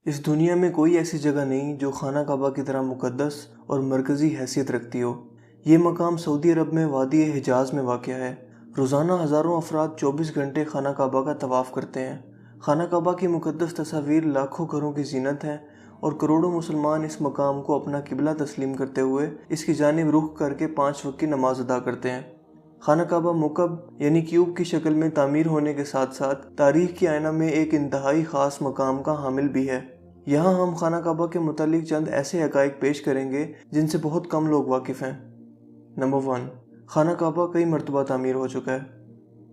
اس دنیا میں کوئی ایسی جگہ نہیں جو خانہ کعبہ کی طرح مقدس اور مرکزی حیثیت رکھتی ہو۔ یہ مقام سعودی عرب میں وادی حجاز میں واقع ہے۔ روزانہ ہزاروں افراد 24 گھنٹے خانہ کعبہ کا طواف کرتے ہیں۔ خانہ کعبہ کی مقدس تصاویر لاکھوں گھروں کی زینت ہیں اور کروڑوں مسلمان اس مقام کو اپنا قبلہ تسلیم کرتے ہوئے اس کی جانب رخ کر کے 5 وقت کی نماز ادا کرتے ہیں۔ خانہ کعبہ مکعب یعنی کیوب کی شکل میں تعمیر ہونے کے ساتھ ساتھ تاریخ کے آئینہ میں ایک انتہائی خاص مقام کا حامل بھی ہے۔ یہاں ہم خانہ کعبہ کے متعلق چند ایسے حقائق پیش کریں گے جن سے بہت کم لوگ واقف ہیں۔ نمبر 1، خانہ کعبہ کئی مرتبہ تعمیر ہو چکا ہے۔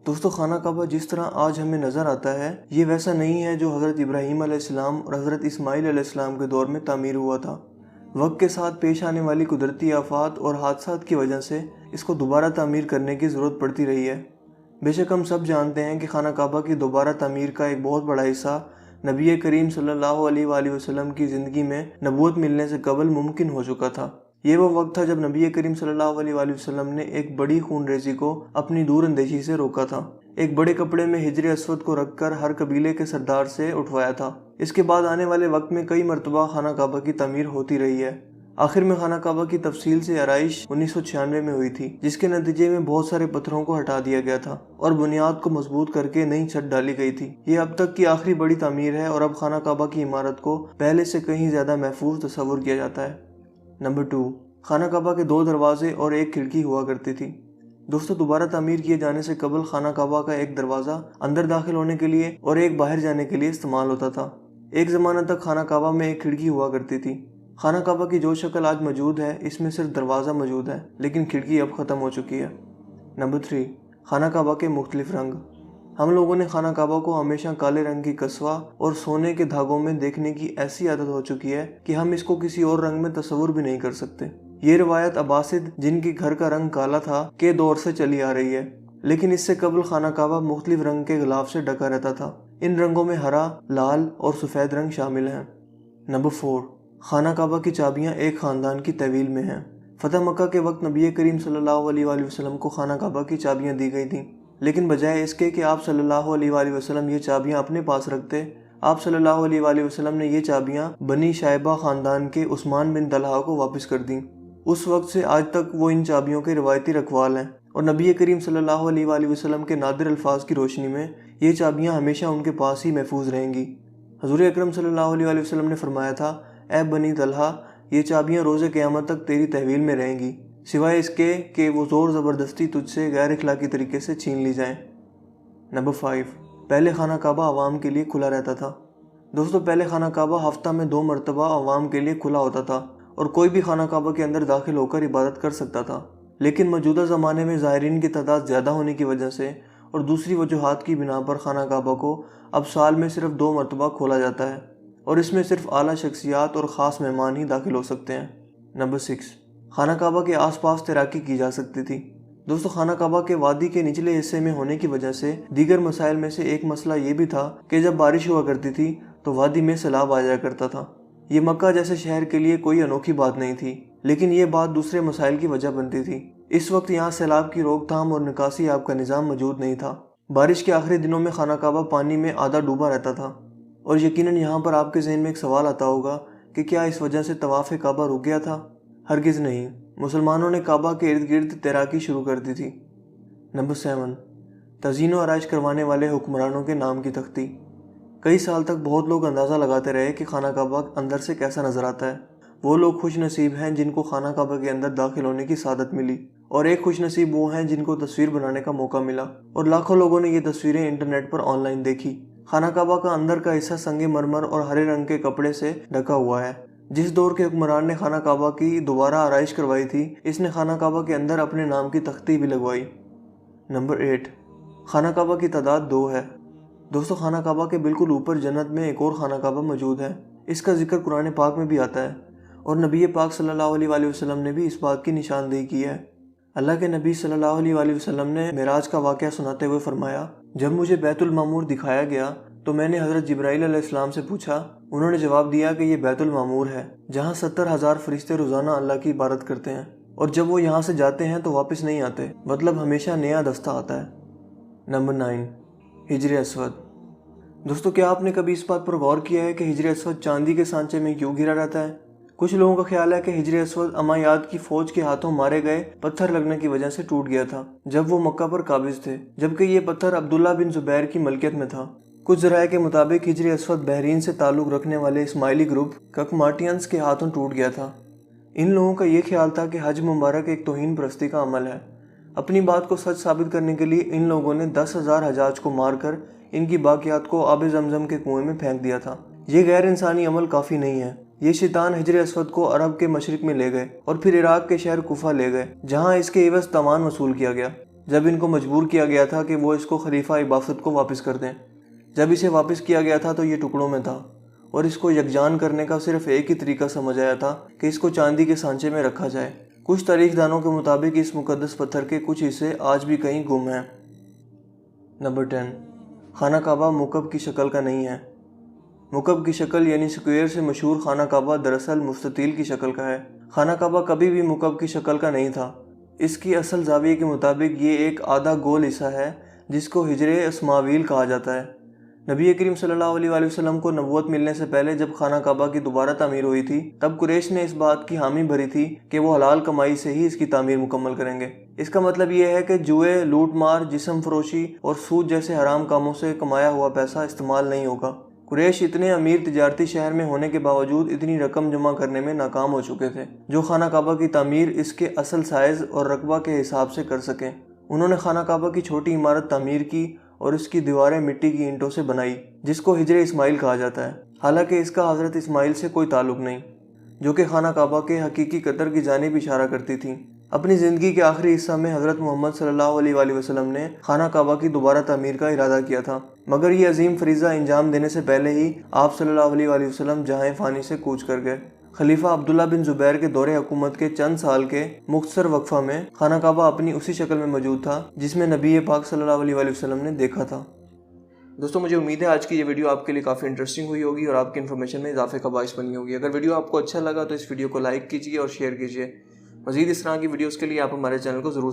دوستو، خانہ کعبہ جس طرح آج ہمیں نظر آتا ہے یہ ویسا نہیں ہے جو حضرت ابراہیم علیہ السلام اور حضرت اسماعیل علیہ السلام کے دور میں تعمیر ہوا تھا۔ وقت کے ساتھ پیش آنے والی قدرتی آفات اور حادثات کی وجہ سے اس کو دوبارہ تعمیر کرنے کی ضرورت پڑتی رہی ہے۔ بے شک ہم سب جانتے ہیں کہ خانہ کعبہ کی دوبارہ تعمیر کا ایک بہت بڑا حصہ نبی کریم صلی اللہ علیہ وآلہ وسلم کی زندگی میں نبوت ملنے سے قبل ممکن ہو چکا تھا۔ یہ وہ وقت تھا جب نبی کریم صلی اللہ علیہ وآلہ وسلم نے ایک بڑی خون ریزی کو اپنی دور اندیشی سے روکا تھا۔ ایک بڑے کپڑے میں حجر اسود کو رکھ کر ہر قبیلے کے سردار سے اٹھوایا تھا۔ اس کے بعد آنے والے وقت میں کئی مرتبہ خانہ کعبہ کی تعمیر ہوتی رہی ہے۔ آخر میں خانہ کعبہ کی تفصیل سے آرائش 1996 میں ہوئی تھی، جس کے نتیجے میں بہت سارے پتھروں کو ہٹا دیا گیا تھا اور بنیاد کو مضبوط کر کے نئی چھت ڈالی گئی تھی۔ یہ اب تک کی آخری بڑی تعمیر ہے اور اب خانہ کعبہ کی عمارت کو پہلے سے کہیں زیادہ محفوظ تصور کیا جاتا ہے۔ نمبر 2، خانہ کعبہ کے 2 دروازے اور 1 کھڑکی ہوا کرتی تھی۔ دوستو، دوبارہ تعمیر کیے جانے سے قبل خانہ کعبہ کا ایک دروازہ اندر داخل ہونے کے لیے اور ایک باہر جانے کے لیے استعمال ہوتا تھا۔ ایک زمانہ تک خانہ کعبہ میں 1 کھڑکی ہوا کرتی تھی۔ خانہ کعبہ کی جو شکل آج موجود ہے اس میں صرف دروازہ موجود ہے، لیکن کھڑکی اب ختم ہو چکی ہے۔ نمبر 3، خانہ کعبہ کے مختلف رنگ۔ ہم لوگوں نے خانہ کعبہ کو ہمیشہ کالے رنگ کی کسوہ اور سونے کے دھاگوں میں دیکھنے کی ایسی عادت ہو چکی ہے کہ ہم اس کو کسی اور رنگ میں تصور بھی نہیں کر سکتے۔ یہ روایت عباسد، جن کی گھر کا رنگ کالا تھا، کے دور سے چلی آ رہی ہے، لیکن اس سے قبل خانہ کعبہ مختلف رنگ کے غلاف سے ڈھکا رہتا تھا۔ ان رنگوں میں ہرا، لال اور سفید رنگ شامل ہیں۔ نمبر 4، خانہ کعبہ کی چابیاں ایک خاندان کی تحویل میں ہیں۔ فتح مکہ کے وقت نبی کریم صلی اللہ علیہ وآلہ وسلم کو خانہ کعبہ کی چابیاں دی گئی تھیں، لیکن بجائے اس کے کہ آپ صلی اللہ علیہ وآلہ وسلم یہ چابیاں اپنے پاس رکھتے، آپ صلی اللہ علیہ وآلہ وسلم نے یہ چابیاں بنی شائبہ خاندان کے عثمان بن طلحہ کو واپس کر دیں۔ اس وقت سے آج تک وہ ان چابیوں کے روایتی رکھوال ہیں اور نبی کریم صلی اللہ علیہ وآلہ وسلم کے نادر الفاظ کی روشنی میں یہ چابیاں ہمیشہ ان کے پاس ہی محفوظ رہیں گی۔ حضور اکرم صلی اللہ علیہ وآلہ وسلم نے فرمایا تھا، اے بنی طلحہ، یہ چابیاں روز قیامت تک تیری تحویل میں رہیں گی، سوائے اس کے کہ وہ زور زبردستی تجھ سے غیر اخلاقی طریقے سے چھین لی جائیں۔ نمبر 5، پہلے خانہ کعبہ عوام کے لیے کھلا رہتا تھا۔ دوستو، پہلے خانہ کعبہ ہفتہ میں 2 مرتبہ عوام کے لیے کھلا ہوتا تھا اور کوئی بھی خانہ کعبہ کے اندر داخل ہو کر عبادت کر سکتا تھا، لیکن موجودہ زمانے میں زائرین کی تعداد زیادہ ہونے کی وجہ سے اور دوسری وجوہات کی بنا پر خانہ کعبہ کو اب سال میں صرف 2 مرتبہ کھولا جاتا ہے اور اس میں صرف اعلیٰ شخصیات اور خاص مہمان ہی داخل ہو سکتے ہیں۔ نمبر 6، خانہ کعبہ کے آس پاس تیراکی کی جا سکتی تھی۔ دوستو، خانہ کعبہ کے وادی کے نچلے حصے میں ہونے کی وجہ سے دیگر مسائل میں سے ایک مسئلہ یہ بھی تھا کہ جب بارش ہوا کرتی تھی تو وادی میں سیلاب آ جایا کرتا تھا۔ یہ مکہ جیسے شہر کے لیے کوئی انوکھی بات نہیں تھی، لیکن یہ بات دوسرے مسائل کی وجہ بنتی تھی۔ اس وقت یہاں سیلاب کی روک تھام اور نکاسی آب کا نظام موجود نہیں تھا۔ بارش کے آخری دنوں میں خانہ کعبہ پانی میں آدھا ڈوبا رہتا تھا، اور یقیناً یہاں پر آپ کے ذہن میں ایک سوال آتا ہوگا کہ کیا اس وجہ سے طواف کعبہ رک گیا تھا؟ ہرگز نہیں، مسلمانوں نے کعبہ کے ارد گرد تیراکی شروع کر دی تھی۔ نمبر 7، تزئین و آرائش کروانے والے حکمرانوں کے نام کی تختی۔ کئی سال تک بہت لوگ اندازہ لگاتے رہے کہ خانہ کعبہ اندر سے کیسا نظر آتا ہے۔ وہ لوگ خوش نصیب ہیں جن کو خانہ کعبہ کے اندر داخل ہونے کی سعادت ملی، اور ایک خوش نصیب وہ ہیں جن کو تصویر بنانے کا موقع ملا، اور لاکھوں لوگوں نے یہ تصویریں انٹرنیٹ پر آن لائن دیکھی۔ خانہ کعبہ کا اندر کا حصہ سنگ مرمر اور ہرے رنگ کے کپڑے سے ڈھکا ہوا ہے۔ جس دور کے حکمران نے خانہ کعبہ کی دوبارہ آرائش کروائی تھی، اس نے خانہ کعبہ کے اندر اپنے نام کی تختی بھی لگوائی۔ نمبر 8، خانہ کعبہ کی تعداد 2 ہے۔ دوستو، خانہ کعبہ کے بالکل اوپر جنت میں ایک اور خانہ کعبہ موجود ہے۔ اس کا ذکر قرآن پاک میں بھی آتا ہے اور نبی پاک صلی اللہ علیہ وآلہ وسلم نے بھی اس بات کی نشاندہی کی ہے۔ اللہ کے نبی صلی اللہ علیہ وآلہ وسلم نے معراج کا واقعہ سناتے ہوئے فرمایا، جب مجھے بیت المعمور دکھایا گیا تو میں نے حضرت جبرائیل علیہ السلام سے پوچھا۔ انہوں نے جواب دیا کہ یہ بیت المعمور ہے، جہاں 70,000 فرشتے روزانہ اللہ کی عبادت کرتے ہیں، اور جب وہ یہاں سے جاتے ہیں تو واپس نہیں آتے، مطلب ہمیشہ نیا دستہ آتا ہے۔ نمبر 9، حجر اسود۔ دوستو کیا آپ نے کبھی اس بات پر غور کیا ہے کہ حجر اسود چاندی کے سانچے میں کیوں گھرا رہتا ہے؟ کچھ لوگوں کا خیال ہے کہ حجر اسود امویاد کی فوج کے ہاتھوں مارے گئے پتھر لگنے کی وجہ سے ٹوٹ گیا تھا جب وہ مکہ پر قابض تھے، جبکہ یہ پتھر عبداللہ بن زبیر کی ملکیت میں تھا۔ کچھ ذرائع کے مطابق حجر اسود بحرین سے تعلق رکھنے والے اسماعیلی گروپ ککماٹیئنز کے ہاتھوں ٹوٹ گیا تھا۔ ان لوگوں کا یہ خیال تھا کہ حج مبارک ایک توہین پرستی کا عمل ہے۔ اپنی بات کو سچ ثابت کرنے کے لیے ان لوگوں نے 10,000 حجاج کو مار کر ان کی باقیات کو آب زمزم کے کنویں میں پھینک دیا تھا۔ یہ غیر انسانی عمل کافی نہیں ہے۔ یہ شیطان حجر اسود کو عرب کے مشرق میں لے گئے اور پھر عراق کے شہر کوفہ لے گئے، جہاں اس کے عوض تاوان وصول کیا گیا۔ جب ان کو مجبور کیا گیا تھا کہ وہ اس کو خلیفہ عباسط کو واپس کر دیں، جب اسے واپس کیا گیا تھا تو یہ ٹکڑوں میں تھا، اور اس کو یکجان کرنے کا صرف ایک ہی طریقہ سمجھ آیا تھا کہ اس کو چاندی کے سانچے میں رکھا جائے۔ کچھ تاریخ دانوں کے مطابق اس مقدس پتھر کے کچھ حصے آج بھی کہیں گم ہیں۔ نمبر 10، خانہ کعبہ مکعب کی شکل کا نہیں ہے۔ مکعب کی شکل یعنی سکوئر سے مشہور خانہ کعبہ دراصل مستطیل کی شکل کا ہے۔ خانہ کعبہ کبھی بھی مکعب کی شکل کا نہیں تھا۔ اس کی اصل زاویے کے مطابق یہ ایک آدھا گول حصہ ہے جس کو حجر اسماویل کہا جاتا ہے۔ نبی کریم صلی اللہ علیہ وآلہ وسلم کو نبوت ملنے سے پہلے جب خانہ کعبہ کی دوبارہ تعمیر ہوئی تھی، تب قریش نے اس بات کی حامی بھری تھی کہ وہ حلال کمائی سے ہی اس کی تعمیر مکمل کریں گے۔ اس کا مطلب یہ ہے کہ جوئے، لوٹ مار، جسم فروشی اور سود جیسے حرام کاموں سے کمایا ہوا پیسہ استعمال نہیں ہوگا۔ قریش اتنے امیر تجارتی شہر میں ہونے کے باوجود اتنی رقم جمع کرنے میں ناکام ہو چکے تھے جو خانہ کعبہ کی تعمیر اس کے اصل سائز اور رقبہ کے حساب سے کر سکیں۔ انہوں نے خانہ کعبہ کی چھوٹی عمارت تعمیر کی اور اس کی دیواریں مٹی کی اینٹوں سے بنائی، جس کو حجر اسماعیل کہا جاتا ہے، حالانکہ اس کا حضرت اسماعیل سے کوئی تعلق نہیں، جو کہ خانہ کعبہ کے حقیقی قطر کی جانب اشارہ کرتی تھیں۔ اپنی زندگی کے آخری حصہ میں حضرت محمد صلی اللہ علیہ وآلہ وسلم نے خانہ کعبہ کی دوبارہ تعمیر کا ارادہ کیا تھا، مگر یہ عظیم فریضہ انجام دینے سے پہلے ہی آپ صلی اللہ علیہ وآلہ وسلم جہاں فانی سے کوچ کر گئے۔ خلیفہ عبداللہ بن زبیر کے دور حکومت کے چند سال کے مختصر وقفہ میں خانہ کعبہ اپنی اسی شکل میں موجود تھا جس میں نبی پاک صلی اللہ علیہ وآلہ وسلم نے دیکھا تھا۔ دوستوں مجھے امید ہے آج کی یہ ویڈیو آپ کے لیے کافی انٹرسٹنگ ہوئی ہوگی اور آپ کی انفارمیشن میں اضافے کا باعث بنی ہوگی۔ اگر ویڈیو آپ کو اچھا لگا تو اس ویڈیو کو لائک کیجیے اور شیئر کیجیے۔ مزید اس طرح کی ویڈیوز کے لیے آپ ہمارے چینل کو ضرور